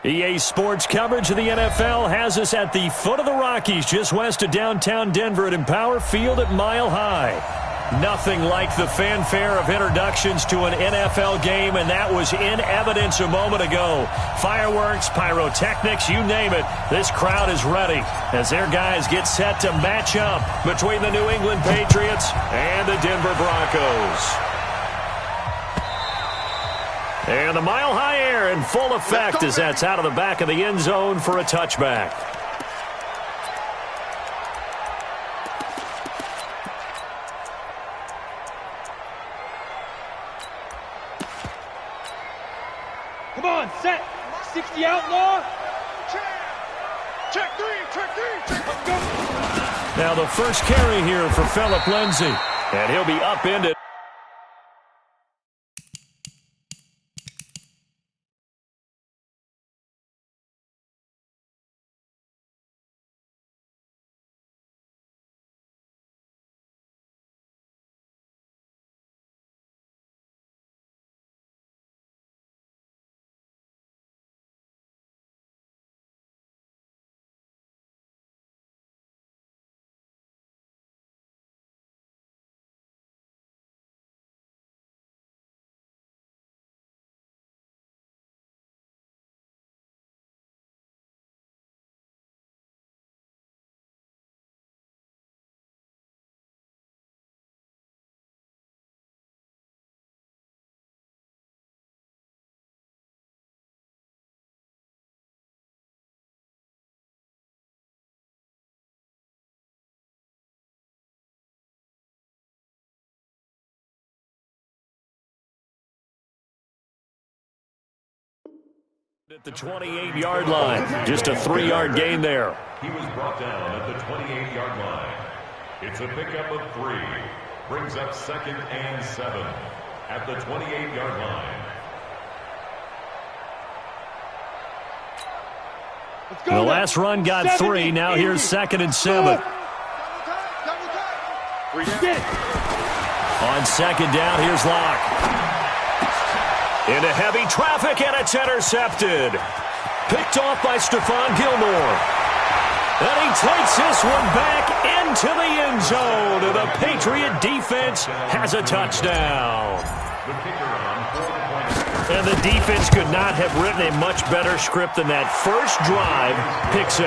EA Sports coverage of the NFL has us at the foot of the Rockies, just west of downtown Denver at Empower Field at Mile High. Nothing like the fanfare of introductions to an NFL game, and that was in evidence a moment ago. Fireworks, pyrotechnics, you name it. This crowd is ready as their guys get set to match up between the New England Patriots and the Denver Broncos. And the Mile High air in full effect as that's out of the back of the end zone for a touchback. Come on, set. 60 outlaw. Check three. Let's go. Now the first carry here for Phillip Lindsay. And he'll be upended. At the 28-yard line, just a 3-yard gain there. He was brought down at the 28-yard line. It's a pickup of 3. Brings up 2nd and 7 at the 28-yard line. The last run got 3. Now here's 2nd and 7. On 2nd down, here's Locke. Into heavy traffic, and it's intercepted. Picked off by Stephon Gilmore. And he takes this one back into the end zone. And the Patriot defense has a touchdown. And the defense could not have written a much better script than that first drive, pick 6.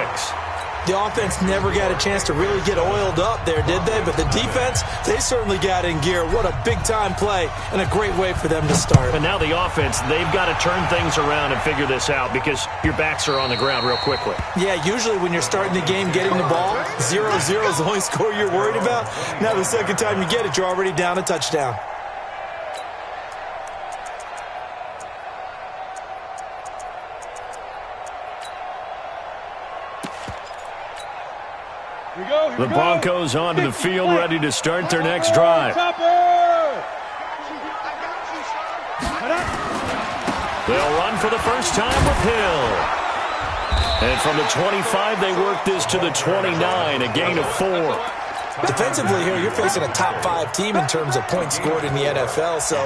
The offense never got a chance to really get oiled up there, did they? But the defense, they certainly got in gear. What a big-time play and a great way for them to start. And now the offense, they've got to turn things around and figure this out because your backs are on the ground real quickly. Yeah, usually when you're starting the game getting the ball, 0-0 is the only score you're worried about. Now the second time you get it, you're already down a touchdown. The Broncos onto the field, ready to start their next drive. They'll run for the first time with Hill. And from the 25, they work this to the 29, a gain of 4. Defensively here, you're facing a top-5 team in terms of points scored in the NFL. So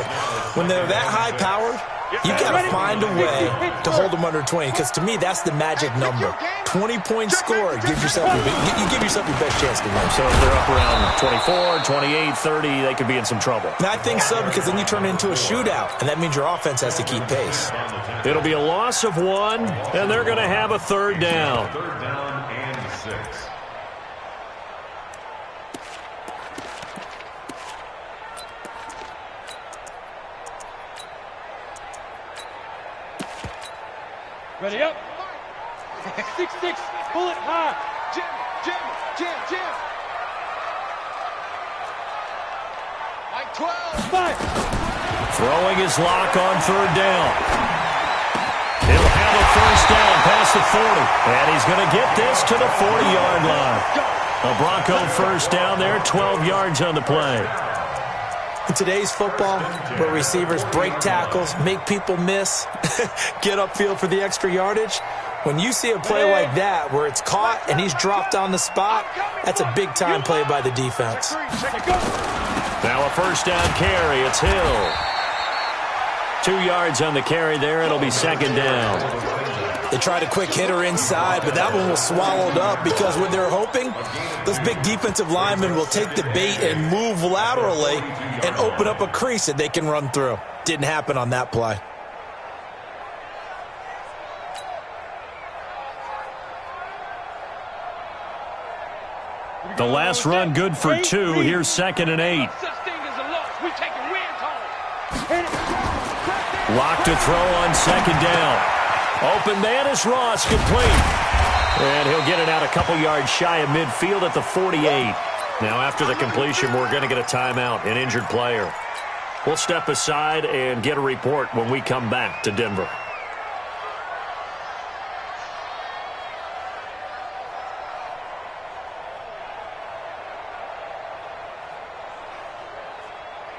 when they're that high-powered, you've got to find a way to hold them under 20, because to me, that's the magic number. 20 points scored, you give yourself your best chance to win. So if they're up around 24, 28, 30, they could be in some trouble. And I think so, because then you turn it into a shootout, and that means your offense has to keep pace. It'll be a loss of 1, and they're going to have a 3rd down. 3rd down and 6. Ready up. 6-6, bullet high. Jam. Like 12. 5. Throwing his Lock on 3rd down. He'll have a 1st down past the 40. And he's going to get this to the 40-yard line. A Bronco 1st down there, 12 yards on the play. In today's football, where receivers break tackles, make people miss, get upfield for the extra yardage, when you see a play like that where it's caught and he's dropped on the spot, that's a big-time play by the defense. Now a 1st down carry. It's Hill. 2 yards on the carry there. It'll be 2nd down. They tried a quick hitter inside, but that one was swallowed up because what they're hoping, those big defensive linemen will take the bait and move laterally and open up a crease that they can run through. Didn't happen on that play. The last run good for 2. Here's 2nd and 8. Lock to throw on 2nd down. Open man is Ross, complete. And he'll get it out a couple yards shy of midfield at the 48. Now after the completion, we're going to get a timeout, an injured player. We'll step aside and get a report when we come back to Denver.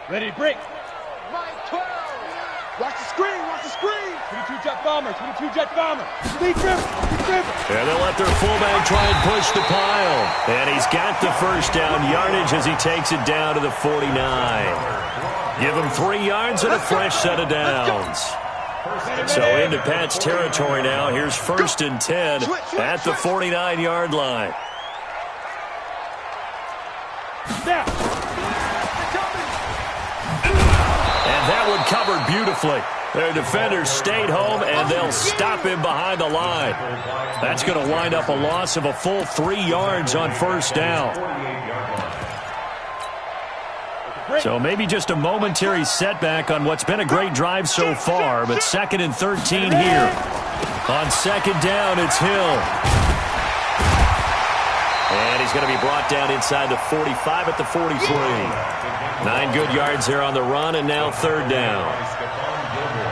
Ready to break. Line 12. Watch the screen. Watch the screen. 22 jet bomber. 22 jet bomber. Lead river. And they'll let their fullback try and push the pile. And he's got the first down yardage as he takes it down to the 49. Give him 3 yards and a fresh set of downs. So into Pat's territory now. Here's 1st and 10 at the 49-yard line. Now. That one covered beautifully. Their defenders stayed home, and they'll stop him behind the line. That's going to wind up a loss of a full 3 yards on 1st down. So maybe just a momentary setback on what's been a great drive so far, but 2nd and 13 here. On 2nd down, it's Hill. And he's going to be brought down inside the 45 at the 43. 9 good yards there on the run, and now 3rd down.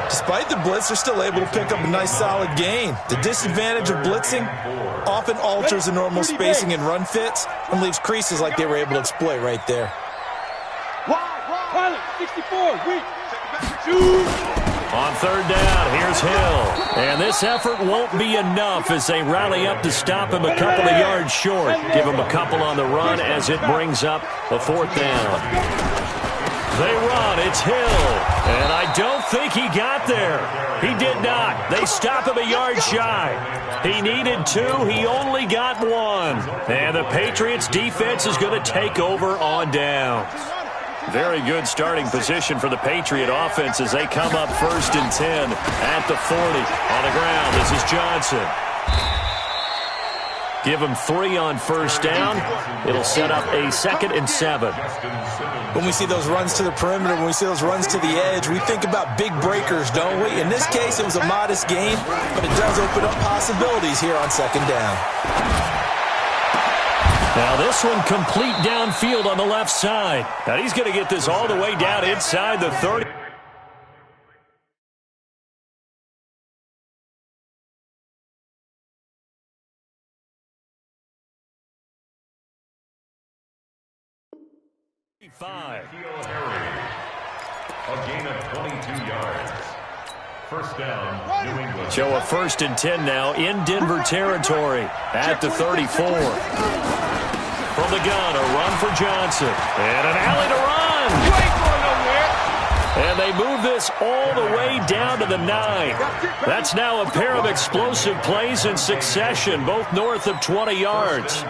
Despite the blitz, they're still able to pick up a nice solid gain. The disadvantage of blitzing often alters the normal spacing and run fits and leaves creases like they were able to exploit right there. Pilot, 64, weak. On 3rd down, here's Hill. And this effort won't be enough as they rally up to stop him a couple of yards short. Give him a couple on the run as it brings up a 4th down. They run, it's Hill. And I don't think he got there. He did not. They stop him a yard shy. He needed 2. He only got 1. And the Patriots defense is going to take over on downs. Very good starting position for the Patriot offense as they come up 1st and 10 at the 40. On the ground, this is Johnson. Give him 3 on 1st down. It'll set up a 2nd and 7. When we see those runs to the perimeter, when we see those runs to the edge, we think about big breakers, don't we? In this case, it was a modest gain, but it does open up possibilities here on 2nd down. Now this one complete downfield on the left side. Now he's going to get this all the way down inside the 30. A gain of 22 yards. 1st down, New England. So a 1st and 10 now in Denver territory at the 34. From the gun, a run for Johnson. And an alley to run. You ain't going nowhere. And they move this all the way down to the 9. That's now a pair of explosive plays in succession, both north of 20 yards.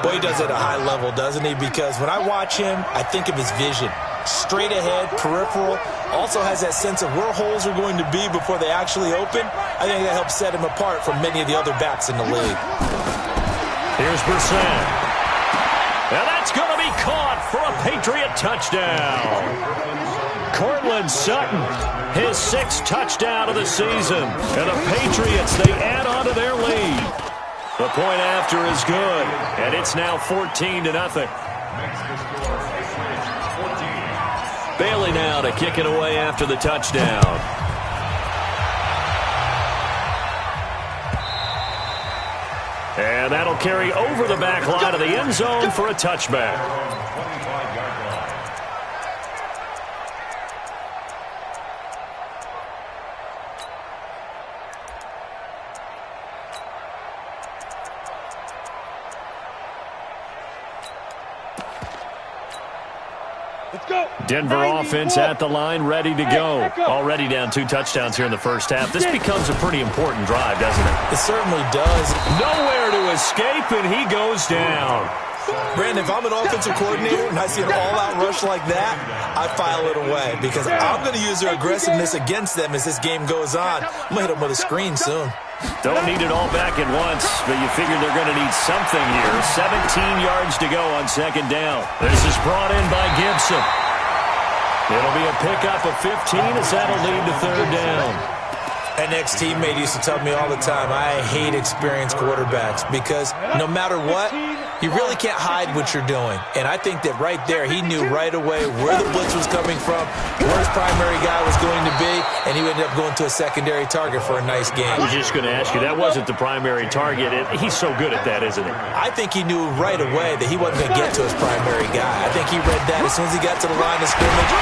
Boy, he does it at a high level, doesn't he? Because when I watch him, I think of his vision. Straight ahead, peripheral, also has that sense of where holes are going to be before they actually open. I think that helps set him apart from many of the other backs in the league. Here's Brissett. And that's going to be caught for a Patriot touchdown. Cortland Sutton, his 6th touchdown of the season. And the Patriots, they add on to their lead. The point after is good, and it's now 14-0. Bailey now to kick it away after the touchdown. And that'll carry over the back line of the end zone for a touchback. Let's go. Denver offense at the line, ready to go. Already down 2 touchdowns here in the first half. This becomes a pretty important drive, doesn't it? It certainly does. Nowhere to escape, and he goes down. Brandon, if I'm an offensive coordinator and I see an all-out rush like that, I file it away because I'm going to use their aggressiveness against them as this game goes on. I'm going to hit them with a screen soon. Don't need it all back at once, but you figure they're going to need something here. 17 yards to go on second down. This is brought in by Gibson. It'll be a pickup of 15 as that'll lead to third down. An ex-teammate used to tell me all the time, I hate experienced quarterbacks because no matter what, you really can't hide what you're doing. And I think that right there, he knew right away where the blitz was coming from, where his primary guy was going to be, and he ended up going to a secondary target for a nice game. I was just going to ask you, that wasn't the primary target. He's so good at that, isn't he? I think he knew right away that he wasn't going to get to his primary guy. I think he read that as soon as he got to the line of scrimmage,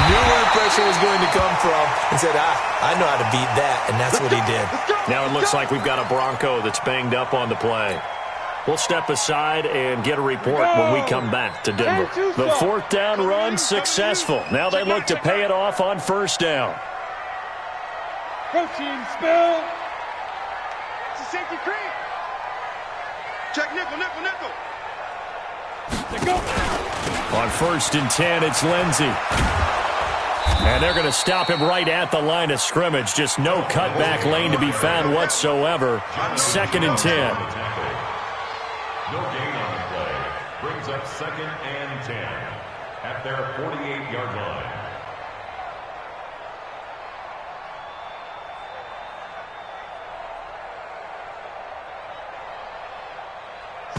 knew where the pressure was going to come from, and said, I know how to beat that. And that's what he did. Now it looks like we've got a Bronco that's banged up on the play. We'll step aside and get a report when we come back to Denver. The fourth down run successful. Now they look to pay it off on first down. Protein spill. It's a safety creep. Check nickel, nickel, nickel. Let's go. On 1st and 10, it's Lindsey. And they're going to stop him right at the line of scrimmage. Just no cutback lane to be found whatsoever. 2nd and 10. No gain on the play. Brings up 2nd and 10 at their 48-yard line.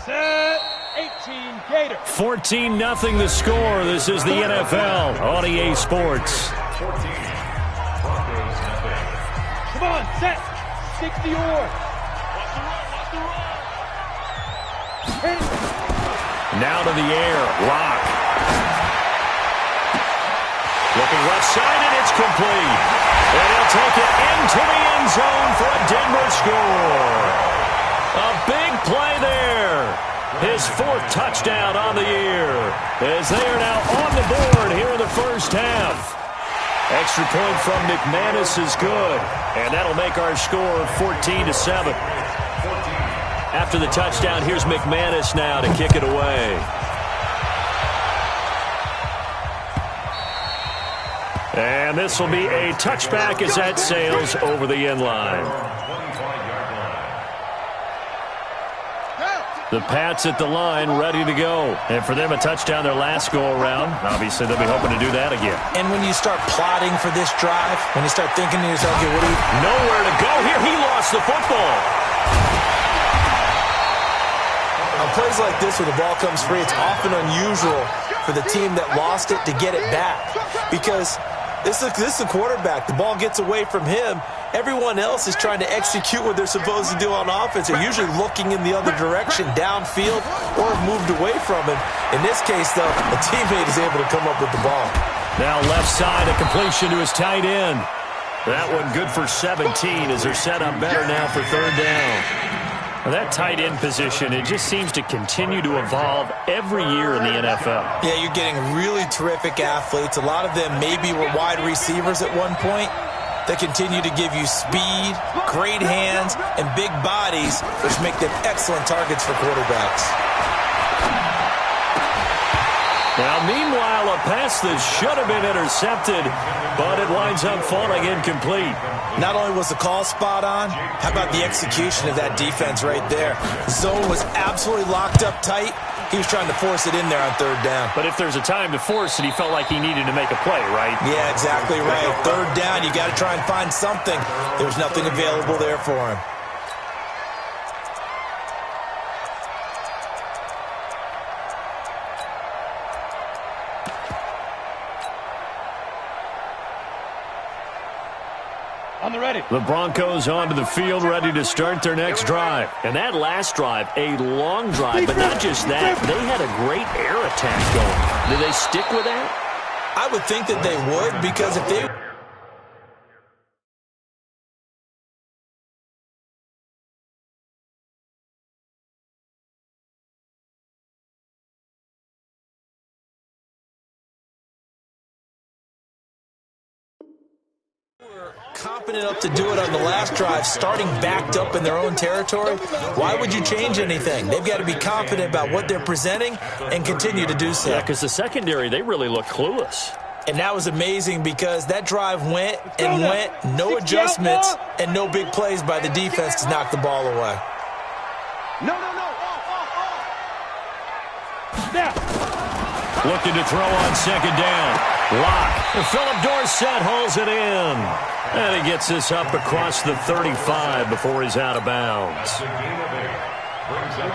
Set. 18 Gator. 14-0 the score. This is the NFL on EA Sports. 14. Broncos nothing. Come on, set. 60 or. Watch the run. Now to the air. Lock. Looking left side, and it's complete. And he'll take it into the end zone for a Denver score. A big play there. His 4th touchdown on the year as they are now on the board here in the first half. Extra point from McManus is good, and that'll make our score 14-7. After the touchdown, here's McManus now to kick it away. And this will be a touchback as that sails over the end line. The Pats at the line, ready to go. And for them, a touchdown their last go-around. Obviously, they'll be hoping to do that again. And when you start plotting for this drive, when you start thinking to yourself, okay, what do you... Nowhere to go here. He lost the football. On plays like this where the ball comes free, it's often unusual for the team that lost it to get it back. Because this is a quarterback. The ball gets away from him. Everyone else is trying to execute what they're supposed to do on offense. They're usually looking in the other direction, downfield, or have moved away from him. In this case, though, a teammate is able to come up with the ball. Now left side, a completion to his tight end. That one good for 17 as they're set up better now for third down. Well, that tight end position, it just seems to continue to evolve every year in the NFL. Yeah, you're getting really terrific athletes. A lot of them maybe were wide receivers at one point. They continue to give you speed, great hands, and big bodies, which make them excellent targets for quarterbacks. Now, meanwhile, a pass that should have been intercepted, but it winds up falling incomplete. Not only was the call spot on, how about the execution of that defense right there? Zone was absolutely locked up tight. He was trying to force it in there on third down. But if there's a time to force it, he felt like he needed to make a play, right? Yeah, exactly right. Third down, you got to try and find something. There's nothing available there for him. On the ready. The Broncos onto the field, ready to start their next drive. And that last drive, a long drive, but not just that. They had a great air attack going. Do they stick with that? I would think that they would, because if they Confident enough to do it on the last drive, starting backed up in their own territory. Why would you change anything? They've got to be confident about what they're presenting and continue to do so. Yeah, because the secondary, they really look clueless. And that was amazing because that drive went and went, no adjustments and no big plays by the defense to knock the ball away. No. Now. Looking to throw on second down. Lock. Philip Dorsett holds it in. And he gets this up across the 35 before he's out of bounds.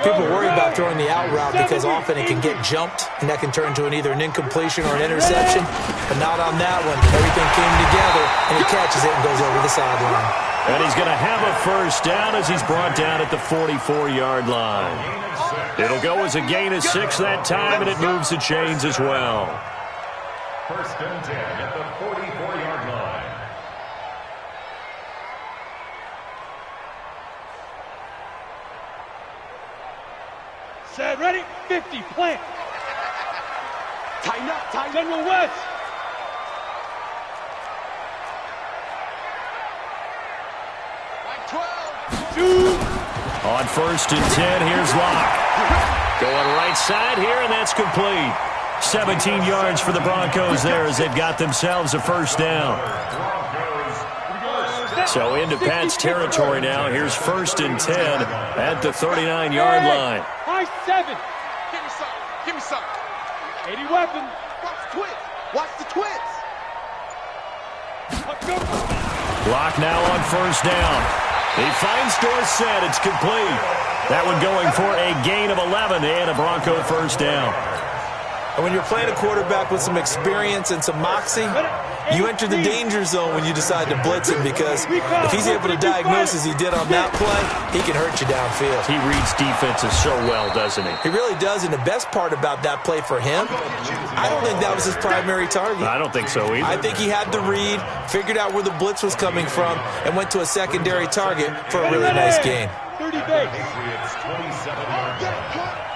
People worry about throwing the out route because often it can get jumped, and that can turn into either an incompletion or an interception. But not on that one. Everything came together, and he catches it and goes over the sideline. And he's going to have a first down as he's brought down at the 44-yard line. It'll go as a gain of 6 that time, and it moves the chains as well. First and 10 at the 44-yard line. Set, ready, 50, plant. Tighten up, General West. Like 12. On first and 10, here's Locke. Going right side here, and that's complete. 17 yards for the Broncos there as they've got themselves a first down. So into Pat's territory now. Here's first and 10 at the 39-yard line. High 7. Give me some. 80 weapon. Watch the twits. Locke now on first down. He finds Dorsett. It's complete. That one going for a gain of 11 and a Bronco first down. And when you're playing a quarterback with some experience and some moxie, you enter the danger zone when you decide to blitz him because if he's able to diagnose as he did on that play, he can hurt you downfield. He reads defenses so well, doesn't he? He really does, and the best part about that play for him, I don't think that was his primary target. I don't think so either. I think he had the read, figured out where the blitz was coming from, and went to a secondary target for a really nice gain. 30 base.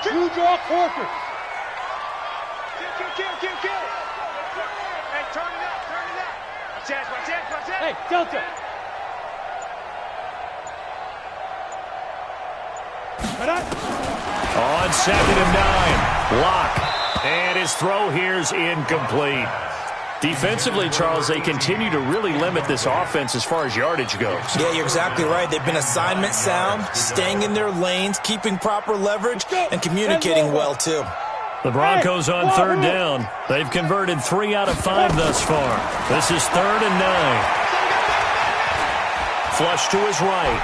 Two draw Corker. Kill. Hey, turn it up. Watch out. Hey, Delta. On second and 9, Locke. And his throw here's incomplete. Defensively, Charles, they continue to really limit this offense as far as yardage goes. Yeah, you're exactly right. They've been assignment sound, staying in their lanes, keeping proper leverage, and communicating well, too. The Broncos on third down. They've converted 3 out of 5 thus far. This is third and 9. Flush to his right.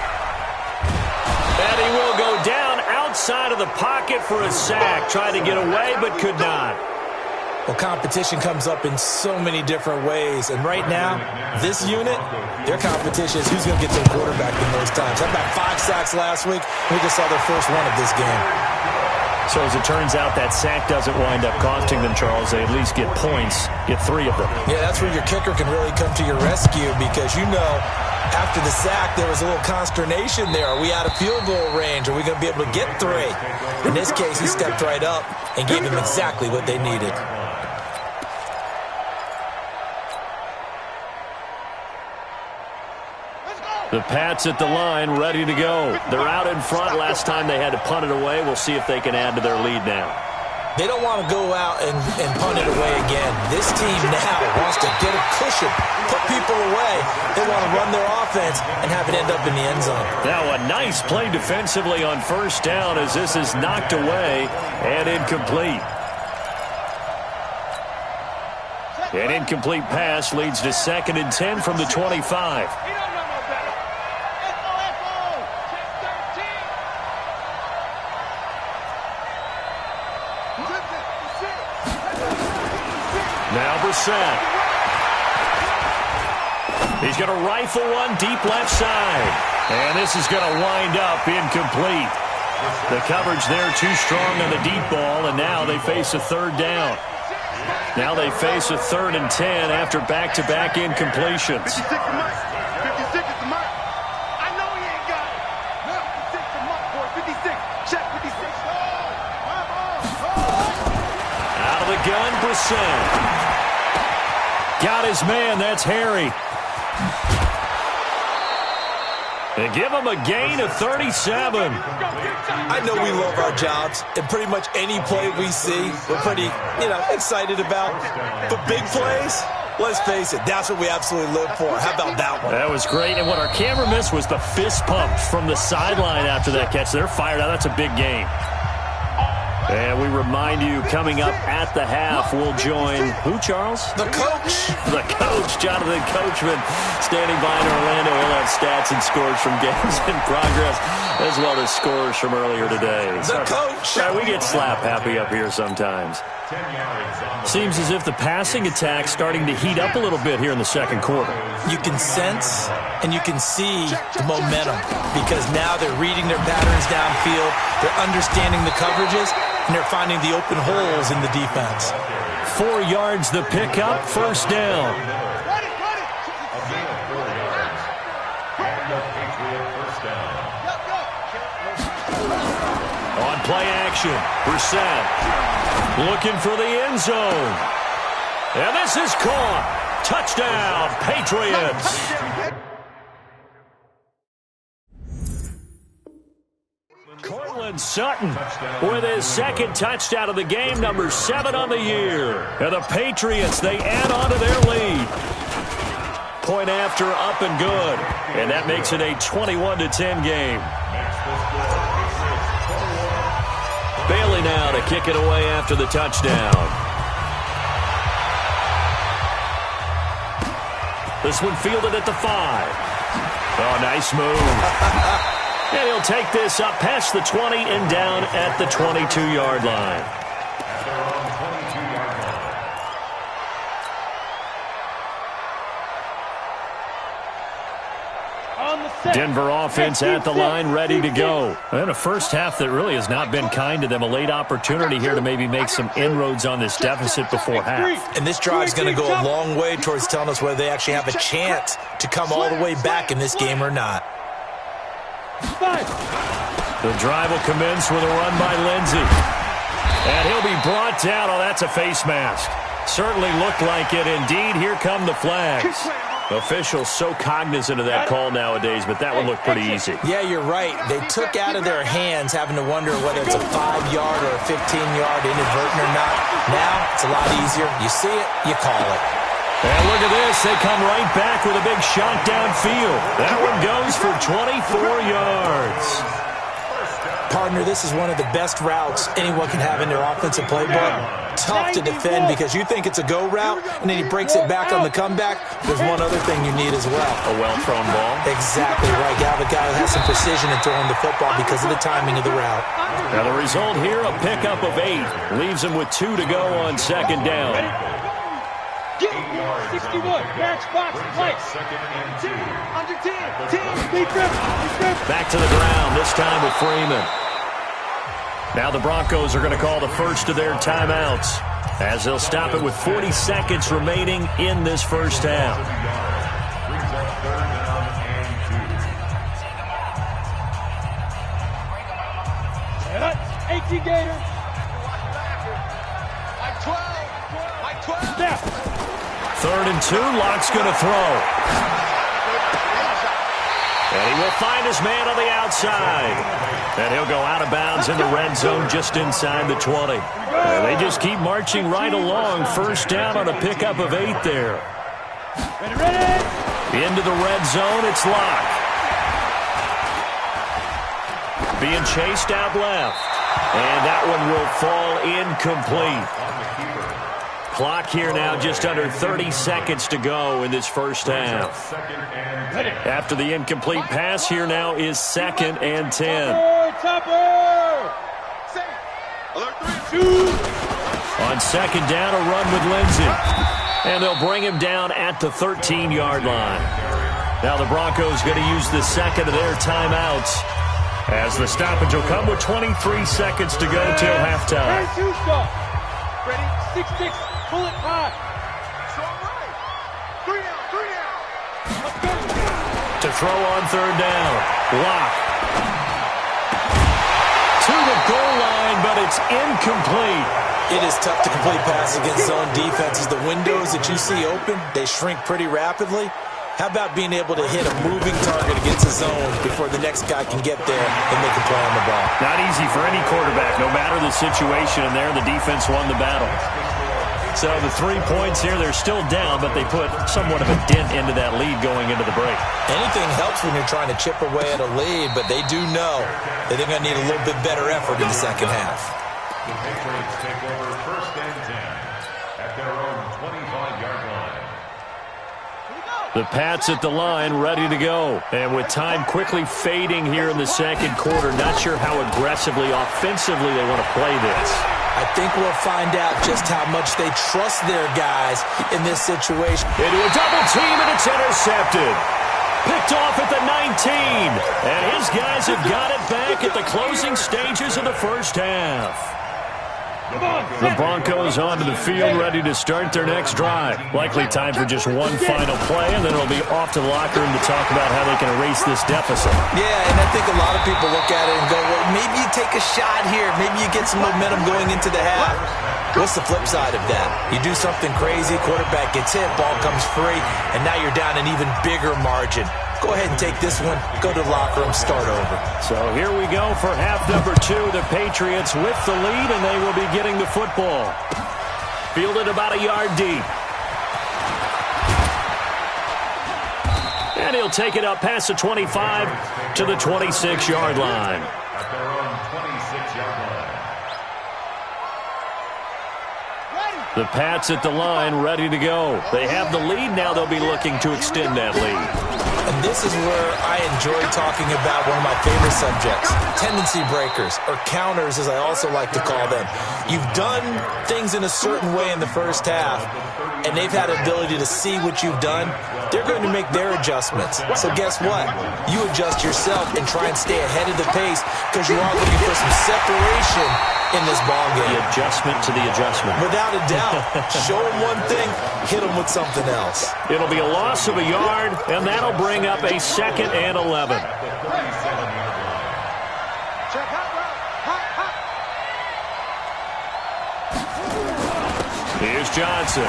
And he will go down outside of the pocket for a sack. Tried to get away, but could not. Well, competition comes up in so many different ways. And right now, this unit, their competition is who's going to get to the quarterback the most times. Had about 5 sacks last week. We just saw their first one of this game. So as it turns out, that sack doesn't wind up costing them, Charles. They at least get points, get 3 of them. Yeah, that's where your kicker can really come to your rescue because, you know, after the sack, there was a little consternation there. Are we out of field goal range? Are we going to be able to get 3? In this case, he stepped right up and gave them exactly what they needed. The Pats at the line, ready to go. They're out in front. Last time they had to punt it away. We'll see if they can add to their lead now. They don't want to go out and punt it away again. This team now wants to get a cushion, put people away. They want to run their offense and have it end up in the end zone. Now a nice play defensively on first down as this is knocked away and incomplete. An incomplete pass leads to second and 10 from the 25. Now Brissett. He's going to rifle one deep left side. And this is going to wind up incomplete. The coverage there too strong on the deep ball, and now they face a third down. Now they face a third and 10 after back-to-back incompletions. 56 is the mark. I know he ain't got it. 56 the mark, boy. 56. Check 56. Out of the gun, Brissett. Got his man. That's Harry. And give them a gain of 37. I know we love our jobs, and pretty much any play we see, we're pretty, excited about. But big plays, let's face it, that's what we absolutely live for. How about that one? That was great, and what our camera missed was the fist pump from the sideline after that catch. They're fired out. That's a big game. And we remind you, coming up at the half, we'll join who, Charles? The coach. The coach, Jonathan Coachman, standing by in Orlando. He'll have stats and scores from games in progress, as well as scores from earlier today. The coach. We get slap happy up here sometimes. Seems as if the passing attack's starting to heat up a little bit here in the second quarter. You can sense and you can see the momentum because now they're reading their patterns downfield, they're understanding the coverages, and they're finding the open holes in the defense. 4 yards the pickup, first down. On play action, Brissett looking for the end zone. And this is caught. Touchdown, Patriots. Cortland Sutton with his second touchdown of the game, number 7 on the year. And the Patriots, they add on to their lead. Point after, up and good. And that makes it a 21-10 game. Bailey now to kick it away after the touchdown. This one fielded at the 5. Oh, nice move. And he'll take this up past the 20 and down at the 22-yard line. Denver offense at the line, ready to go. And a first half that really has not been kind to them. A late opportunity here to maybe make some inroads on this deficit before half. And this drive's going to go a long way towards telling us whether they actually have a chance to come all the way back in this game or not. The drive will commence with a run by Lindsey. And he'll be brought down. Oh, that's a face mask. Certainly looked like it. Indeed, here come the flags. Officials so cognizant of that call nowadays, but that would look pretty easy. Yeah, you're right. They took out of their hands having to wonder whether it's a 5-yard or a 15-yard inadvertent or not. Now, it's a lot easier. You see it, you call it. And look at this. They come right back with a big shot downfield. That one goes for 24 yards. Partner, this is one of the best routes anyone can have in their offensive playbook. Tough to defend because you think it's a go route, and then he breaks it back on the comeback. There's one other thing you need as well. A well-thrown ball. Exactly right. You have a guy who has some precision in throwing the football because of the timing of the route. Now the result here, a pickup of 8. Leaves him with 2 to go on second down. 61, match box, play. Under 10, back to the ground, this time with Freeman. Now the Broncos are going to call the first of their timeouts as they'll stop it with 40 seconds remaining in this first half. Gator. Like 12. Like 12. Step. 3rd and 2, Locke's going to throw. And he will find his man on the outside. And he'll go out of bounds in the red zone just inside the 20. And they just keep marching right along. First down on a pickup of 8 there. Ready. Into the red zone, it's Locke. Being chased out left. And that one will fall incomplete. Clock here now just under 30 seconds to go in this first half. After the incomplete pass, here now is 2nd and 10. On second down, a run with Lindsey. And they'll bring him down at the 13-yard line. Now the Broncos going to use the second of their timeouts as the stoppage will come with 23 seconds to go till halftime. Ready, 6-6. Pull it high. It's all right. 3 down. To throw on 3rd down. Locke. To the goal line, but it's incomplete. It is tough to complete passes against zone defenses. The windows that you see open, they shrink pretty rapidly. How about being able to hit a moving target against a zone before the next guy can get there and make a play on the ball? Not easy for any quarterback, no matter the situation. And there, the defense won the battle. So the 3 points here, they're still down, but they put somewhat of a dent into that lead going into the break. Anything helps when you're trying to chip away at a lead, but they do know that they're going to need a little bit better effort in the second half. The Patriots take over 1st and 10 at their own 25-yard line. The Pats at the line, ready to go. And with time quickly fading here in the second quarter, not sure how aggressively, offensively they want to play this. I think we'll find out just how much they trust their guys in this situation. Into a double team, and it's intercepted. Picked off at the 19. And his guys have got it back at the closing stages of the first half. The Broncos onto the field, ready to start their next drive. Likely time for just one final play, and then it'll be off to the locker room to talk about how they can erase this deficit. Yeah, and I think a lot of people look at it and go, well, maybe you take a shot here. Maybe you get some momentum going into the half. What's the flip side of that? You do something crazy, quarterback gets hit, ball comes free, and now you're down an even bigger margin. Go ahead and take this one, go to the locker room, start over. So here we go for half number 2. The Patriots with the lead, and they will be getting the football. Fielded about a yard deep. And he'll take it up past the 25 to the 26-yard line. At their own 26-yard line. The Pats at the line, ready to go. They have the lead now. They'll be looking to extend that lead. And this is where I enjoy talking about one of my favorite subjects, tendency breakers, or counters as I also like to call them. You've done things in a certain way in the first half, and they've had the ability to see what you've done. They're going to make their adjustments. So guess what? You adjust yourself and try and stay ahead of the pace because you are looking for some separation in this ball game. The adjustment to the adjustment. Without a doubt. Show them one thing, hit them with something else. It'll be a loss of a yard, and that'll bring up a 2nd and 11. Here's Johnson.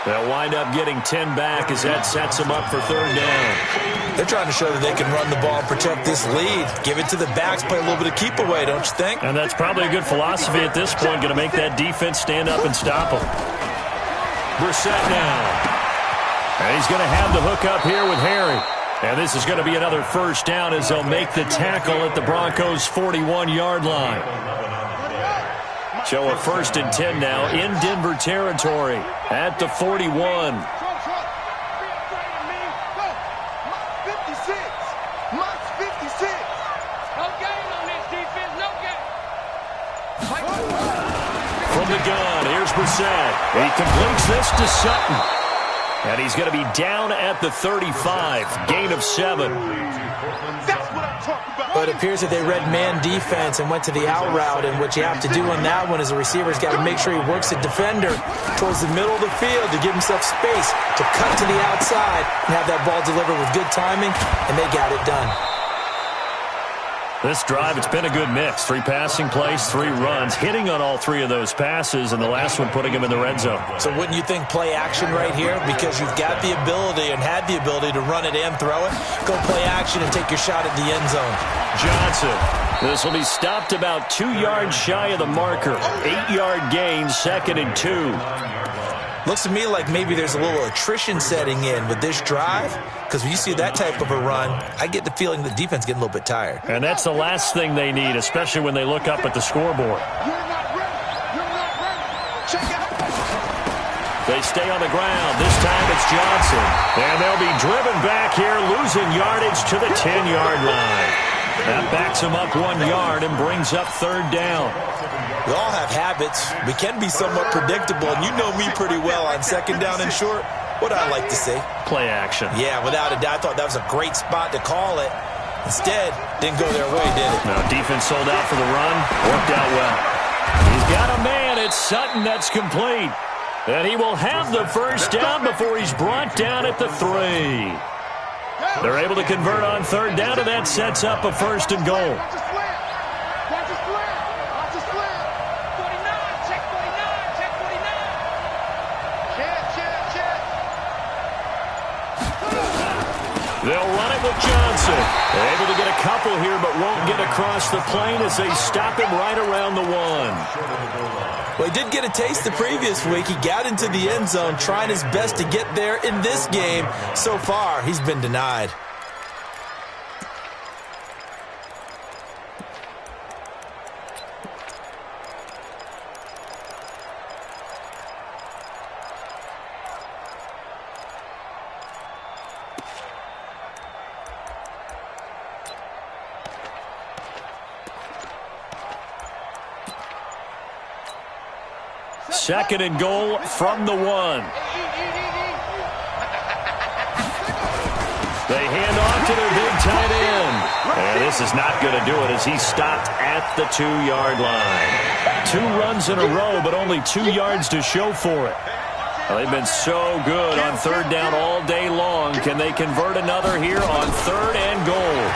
They'll wind up getting 10 back as that sets them up for 3rd down. They're trying to show that they can run the ball and protect this lead. Give it to the backs, play a little bit of keep away, don't you think? And that's probably a good philosophy at this point, going to make that defense stand up and stop them. Brissett now. And he's going to have the hook up here with Harry. And this is going to be another 1st down as they'll make the tackle at the Broncos' 41-yard line. So a 1st and 10 now in Denver territory at the 41. From the gun, here's Brissett. He completes this to Sutton. And he's going to be down at the 35. Gain of 7. But it appears that they read man defense and went to the out route. And what you have to do on that one is the receiver's got to make sure he works the defender towards the middle of the field to give himself space to cut to the outside and have that ball delivered with good timing. And they got it done. This drive, it's been a good mix. 3 passing plays, 3 runs, hitting on all 3 of those passes, and the last one putting him in the red zone. So wouldn't you think play action right here? Because you've got the ability and had the ability to run it and throw it. Go play action and take your shot at the end zone. Johnson. This will be stopped about 2 yards shy of the marker. 8-yard gain, 2nd and 2. Looks to me like maybe there's a little attrition setting in with this drive. Because when you see that type of a run, I get the feeling the defense getting a little bit tired. And that's the last thing they need, especially when they look up at the scoreboard. They stay on the ground. This time it's Johnson. And they'll be driven back here, losing yardage to the 10-yard line. That backs them up 1 yard and brings up 3rd down. We all have habits. We can be somewhat predictable, and you know me pretty well on 2nd down and short. What I like to see? Play action. Yeah, without a doubt. I thought that was a great spot to call it. Instead, didn't go their way, did it? No, defense sold out for the run. Worked out well. He's got a man. It's Sutton that's complete. And he will have the 1st down before he's brought down at the 3. They're able to convert on 3rd down, and that sets up a 1st and goal. They'll run it with Johnson. They're able to get a couple here, but won't get across the plane as they stop him right around the 1. Well, he did get a taste the previous week. He got into the end zone trying his best to get there in this game. So far, he's been denied. Second and goal from the 1. They hand off to their big tight end. And this is not going to do it as he stopped at the 2-yard line. 2 runs in a row, but only 2 yards to show for it. Well, they've been so good on third down all day long. Can they convert another here on 3rd and goal?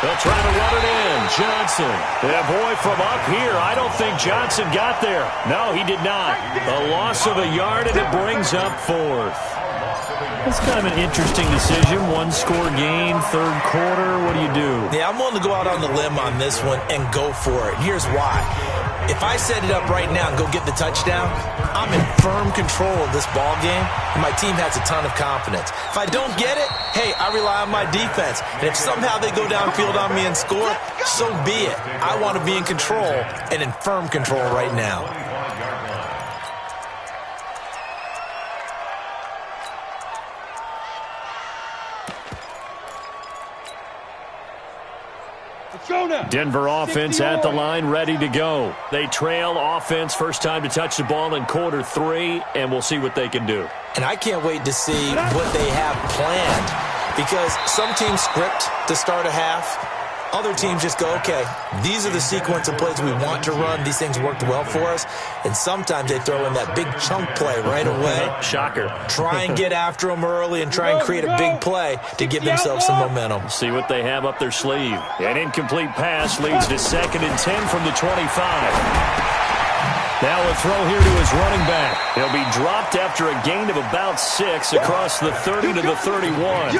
They'll try to run it in. Johnson. Yeah, boy, from up here, I don't think Johnson got there. No, he did not. A loss of a yard, and it brings up 4th. That's kind of an interesting decision. 1-score game, 3rd quarter. What do you do? Yeah, I'm willing to go out on the limb on this one and go for it. Here's why. If I set it up right now and go get the touchdown, I'm in firm control of this ball game, and my team has a ton of confidence. If I don't get it, hey, I rely on my defense. And if somehow they go downfield on me and score, so be it. I want to be in control and in firm control right now. Denver offense at the line, ready to go. They trail offense, first time to touch the ball in quarter 3, and we'll see what they can do. And I can't wait to see what they have planned, because some teams script to start a half. Other teams just go, okay, these are the sequence of plays we want to run. These things worked well for us. And sometimes they throw in that big chunk play right away. Shocker. Try and get after them early and try and create a big play to give themselves some momentum. See what they have up their sleeve. An incomplete pass leads to 2nd and 10 from the 25. Now a throw here to his running back. He'll be dropped after a gain of about 6 across the 30 to the 31.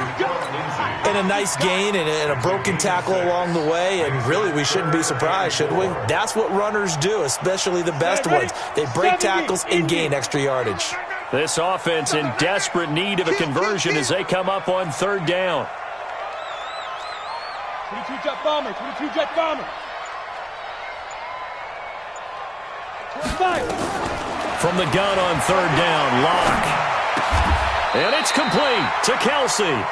And a nice gain and a broken tackle along the way, and really we shouldn't be surprised, should we? That's what runners do, especially the best ones. They break tackles and gain extra yardage. This offense in desperate need of a conversion as they come up on 3rd down. 22 jet bomber, 22 jet bomber. From the gun on 3rd down, Locke. And it's complete to Kelsey.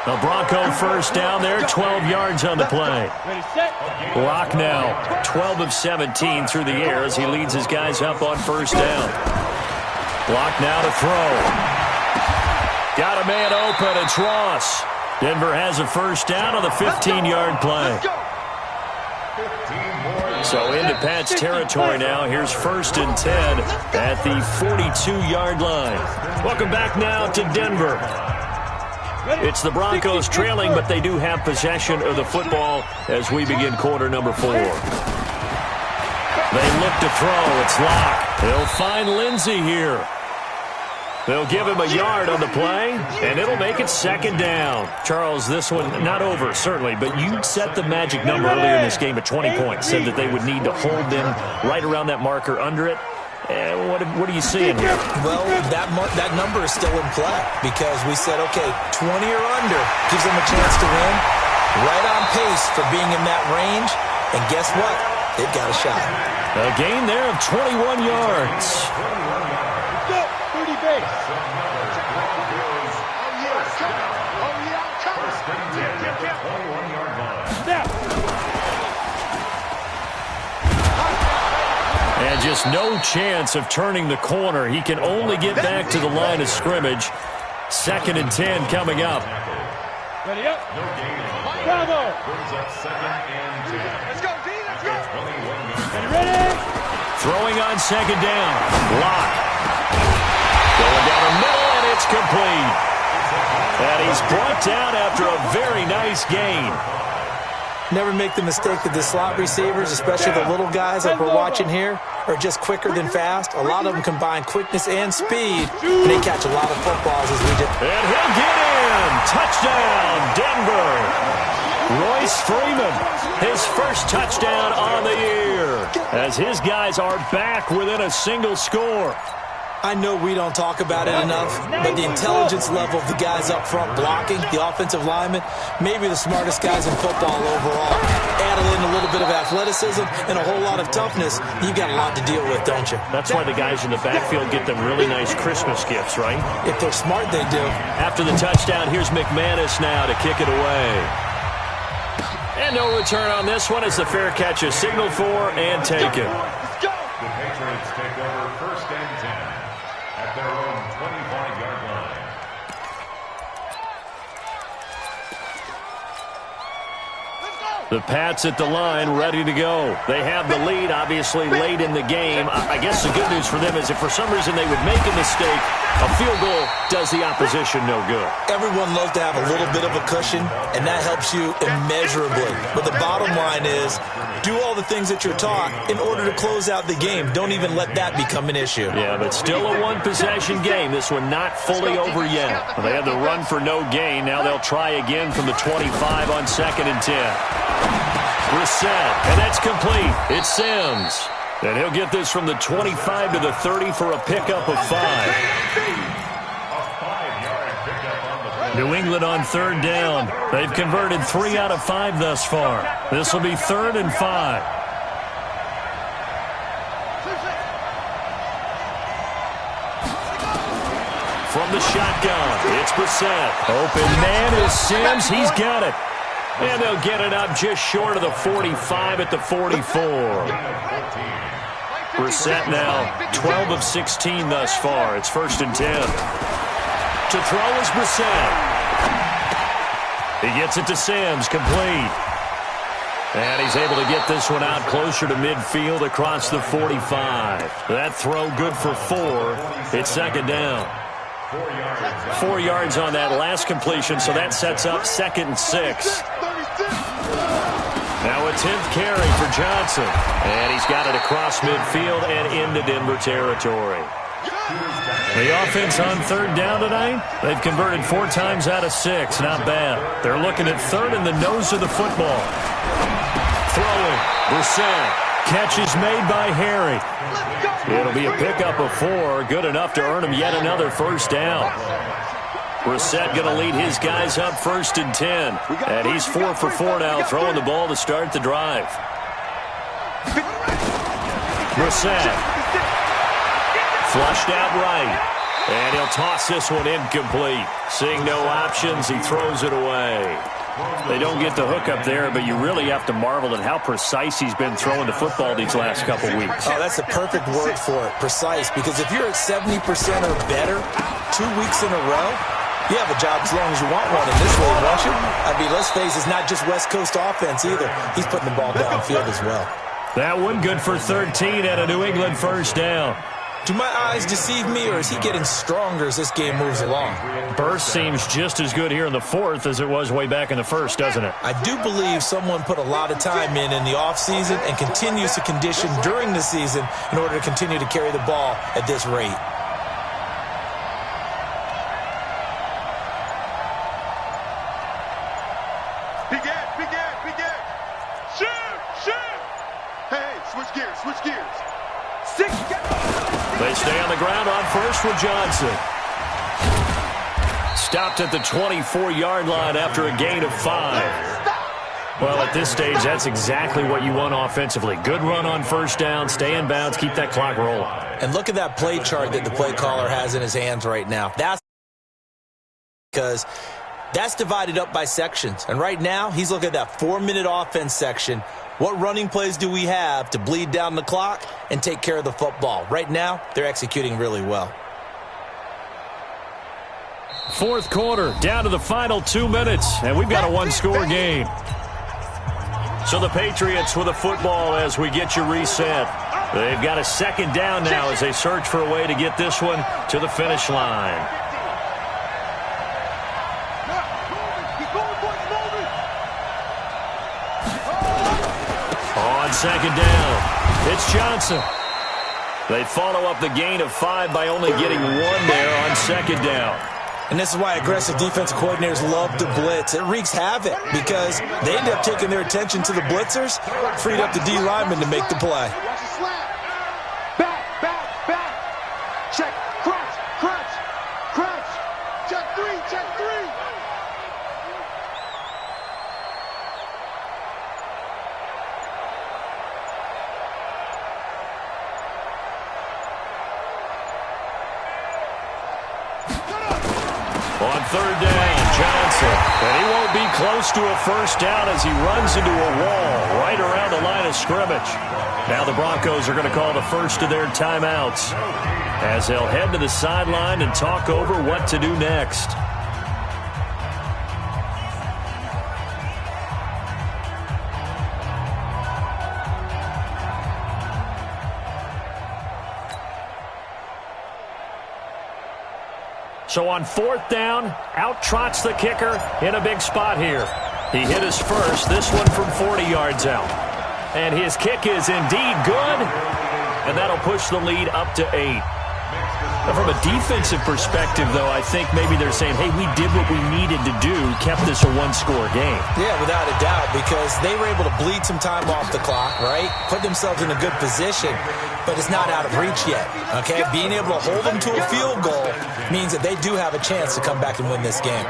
The Bronco first down there, 12 yards on the play. Locke now 12 of 17 through the air as he leads his guys up on 1st down. Locke now to throw. Got a man open, it's Ross. Denver has a 1st down on the 15-yard play. So into Pat's territory now. Here's 1st and 10 at the 42-yard line. Welcome back now to Denver. It's the Broncos trailing, but they do have possession of the football as we begin quarter number 4. They look to throw. It's Locke. They'll find Lindsey here. They'll give him a yard on the play, and it'll make it 2nd down. Charles, this one not over, certainly, but you set the magic number earlier in this game at 20 points, said that they would need to hold them right around that marker under it. What are you seeing here? Well, that number is still in play because we said, okay, 20 or under gives them a chance to win. Right on pace for being in that range, and guess what? They've got a shot. A gain there of 21 yards. And just no chance of turning the corner. He can only get back to the line of scrimmage. 2nd and 10 coming up. Ready up. Quavo. Let's go, D. Let's go. Ready. Throwing on 2nd down. Lock. Going down the middle, and it's complete. And he's brought down after a very nice gain. Never make the mistake of the slot receivers, especially the little guys like we're watching here. are just quicker than fast. A lot of them combine quickness and speed, and they catch a lot of footballs as we did. And he'll get in. Touchdown, Denver. Royce Freeman, his first touchdown on the year, as his guys are back within a single score. I know we don't talk about it enough, but the intelligence level of the guys up front blocking, the offensive linemen, maybe the smartest guys in football overall. Add in a little bit of athleticism and a whole lot of toughness, you've got a lot to deal with, don't you? That's why the guys in the backfield get them really nice Christmas gifts, right? If they're smart, they do. After the touchdown, here's McManus now to kick it away. And no return on this one as the fair catch is signaled for and taken. The Patriots take over first and 10 at their own 25-yard line. The Pats at the line, ready to go. They have the lead, obviously, late in the game. I guess the good news for them is if for some reason they would make a mistake, a field goal does the opposition no good. Everyone loves to have a little bit of a cushion, and that helps you immeasurably. But the bottom line is, do all the things that you're taught in order to close out the game. Don't even let that become an issue. Yeah, but still a one-possession game. This one not fully over yet. Well, they had the run for no gain. Now they'll try again from the 25 on 2nd and 10. Brissett, and that's complete. It's Sims. And he'll get this from the 25 to the 30 for a pickup of 5. New England on 3rd down. They've converted 3 out of 5 thus far. This will be 3rd and 5. From the shotgun, it's Brissett. Open man is Sims. He's got it. And they'll get it up just short of the 45 at the 44. Brissett now 12 of 16 thus far. It's 1st and 10. To throw is Brissett. He gets it to Sims, complete. And he's able to get this one out closer to midfield across the 45. That throw good for 4. It's 2nd down. 4 yards on that last completion, so that sets up 2nd and 6. Now a 10th carry for Johnson. And he's got it across midfield and into Denver territory. The offense on 3rd down tonight, they've converted 4 times out of 6. Not bad. They're looking at 3rd in the nose of the football. Throwing. Brissett. Catch is made by Harry. It'll be a pickup of 4. Good enough to earn him yet another 1st down. Brissett going to lead his guys up 1st and 10. And he's 4 for 4 now, throwing the ball to start the drive. Brissett. Flushed out right. And he'll toss this one incomplete. Seeing no options, he throws it away. They don't get the hook up there, but you really have to marvel at how precise he's been throwing the football these last couple weeks. Oh, that's the perfect word for it, precise. Because if you're at 70% or better 2 weeks in a row, you have a job as long as you want one in this league, don't you? I mean, let's face it, it's not just West Coast offense either. He's putting the ball downfield as well. That one good for 13 and a New England 1st down. Do my eyes deceive me, or is he getting stronger as this game moves along? Burst seems just as good here in the 4th as it was way back in the 1st, doesn't it? I do believe someone put a lot of time in the offseason and continues to condition during the season in order to continue to carry the ball at this rate. They stay on the ground on 1st with Johnson. Stopped at the 24-yard line after a gain of 5. Well, at this stage, that's exactly what you want offensively. Good run on 1st down, stay in bounds, keep that clock rolling. And look at that play chart that the play caller has in his hands right now. That's because that's divided up by sections. And right now, he's looking at that 4-minute offense section. What running plays do we have to bleed down the clock and take care of the football? Right now, they're executing really well. 4th quarter, down to the final 2 minutes, and we've got a one-score game. So the Patriots with the football as we get you reset. They've got a 2nd down now as they search for a way to get this one to the finish line. On 2nd down, it's Johnson. They follow up the gain of 5 by only getting 1 there on second down. And this is why aggressive defensive coordinators love to blitz. It wreaks havoc because they end up taking their attention to the blitzers, freed up the D lineman to make the play. Watch the slant. Back, back, back. Check. Crunch, crunch, crunch. Check 3, check 3. On third down, Johnson. And he won't be close to a first down as he runs into a wall right around the line of scrimmage. Now the Broncos are going to call the first of their timeouts as they'll head to the sideline and talk over what to do next. So on fourth down, out trots the kicker in a big spot here. He hit his first, this one from 40 yards out. And his kick is indeed good, and that'll push the lead up to 8. Now from a defensive perspective, though, I think maybe they're saying, hey, we did what we needed to do, kept this a one-score game. Yeah, without a doubt, because they were able to bleed some time off the clock, right? Put themselves in a good position, but it's not out of reach yet, okay? Being able to hold them to a field goal means that they do have a chance to come back and win this game.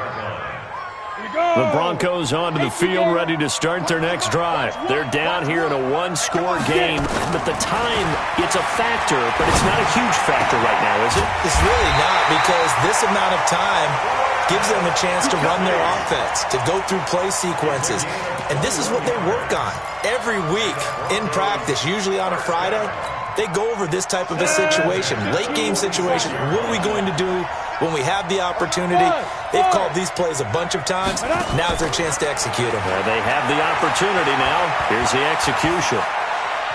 The Broncos onto the field, ready to start their next drive. They're down here in a one-score game, but the time, it's a factor, but it's not a huge factor right now, is it? It's really not, because this amount of time gives them a chance to run their offense, to go through play sequences. And this is what they work on every week in practice, usually on a Friday. They go over this type of a situation, late-game situation. What are we going to do when we have the opportunity? They've called these plays a bunch of times. Now's their chance to execute them. They have the opportunity now. Here's the execution.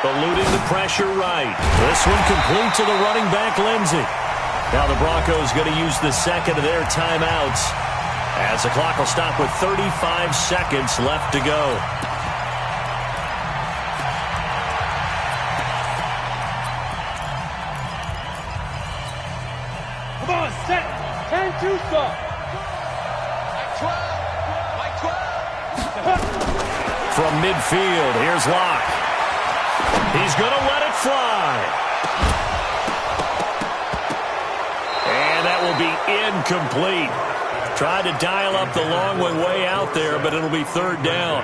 Eluding the pressure right. This one complete to the running back, Lindsey. Now the Broncos going to use the second of their timeouts as the clock will stop with 35 seconds left to go. Come on, set. 10-2 stop. Like 12. From midfield, here's Locke. He's going to let it fly. And that will be incomplete. Tried to dial up the long way out there, but it'll be third down.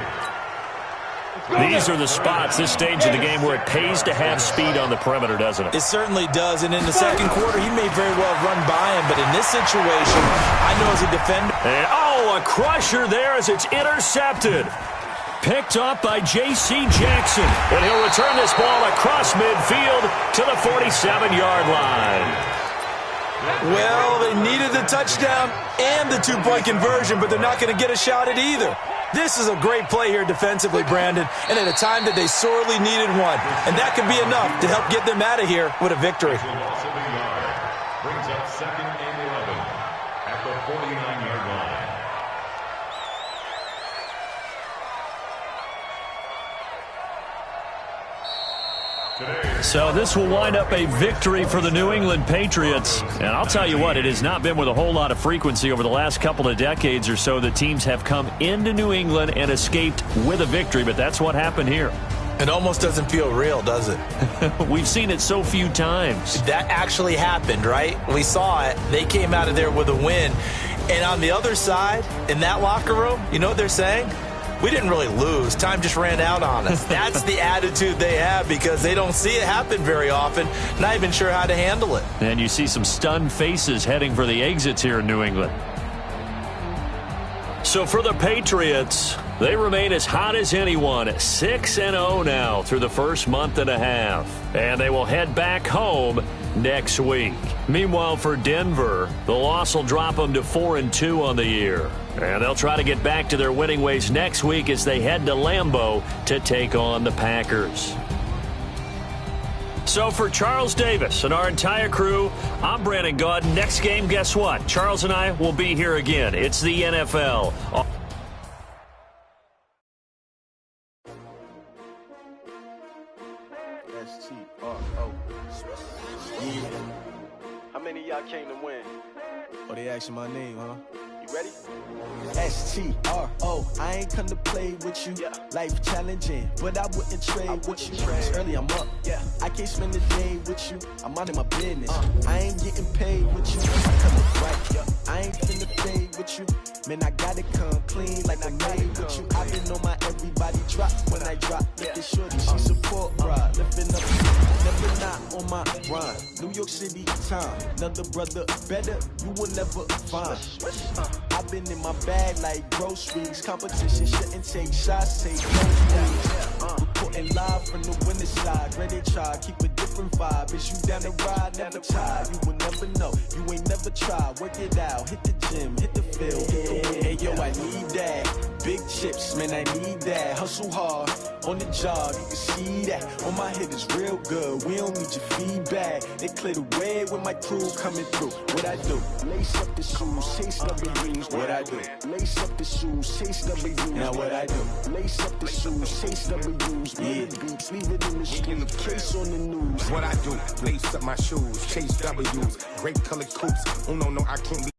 These are the spots, this stage of the game, where it pays to have speed on the perimeter, doesn't it? It certainly does, and in the second quarter, he may very well run by him, but in this situation, I know as a defender... And, a crusher there as it's intercepted. Picked up by J.C. Jackson, and he'll return this ball across midfield to the 47-yard line. Well, they needed the touchdown and the two-point conversion, but they're not going to get a shot at either. This is a great play here defensively, Brandon, and at a time that they sorely needed one. And that could be enough to help get them out of here with a victory. Brings up second and 11 at the 49-yard line. So this will wind up a victory for the New England Patriots. And I'll tell you what, it has not been with a whole lot of frequency over the last couple of decades or so that teams have come into New England and escaped with a victory, but that's what happened here. It almost doesn't feel real, does it? We've seen it so few times. That actually happened, right? We saw it. They came out of there with a win. And on the other side, in that locker room, you know what they're saying? We didn't really lose. Time just ran out on us. That's the attitude they have because they don't see it happen very often, not even sure how to handle it. And you see some stunned faces heading for the exits here in New England. So for the Patriots, they remain as hot as anyone, 6-0 now through the first month and a half. And they will head back home next week. Meanwhile, for Denver, the loss will drop them to 4-2 on the year. And they'll try to get back to their winning ways next week as they head to Lambeau to take on the Packers. So for Charles Davis and our entire crew, I'm Brandon Gaud. Next game, guess what? Charles and I will be here again. It's the NFL. STRO. asking my name, huh? You ready? STRO, I ain't come to play with you. Life challenging, but I wouldn't trade with you. It's early, I'm up. I can't spend the day with you. I'm minding my business. I ain't getting paid with you. I come up right. I ain't finna fade with you. Man, I gotta come clean like I made with you. I been on my everybody drop when I drop. Look at shorty, she support ride. Lifting up, never not on my rhyme. New York City time, another brother better, you will never find. I've been in my bag like groceries. Competition shouldn't take shots, take those. Reporting live from the winning side. Ready to try, keep a different vibe. Is you down the ride, never tired. You will never know, you ain't never tried. Work it out, hit the gym, hit the field, hit the win. Hey yo, I need that. Big chips, man, I need that. Hustle hard, on the job, you can see that. On my head is real good, we don't need your feedback. They clear the way with my crew coming through. What I do? Lace up the shoes, chase W's. What I do? Lace up the shoes, chase W's. Now what I do? Lace up the shoes, chase W's. Yeah, beats, leave it in the street, case on the news. What I do? Lace up my shoes, chase W's. Great colored coupes. Oh no, I can't be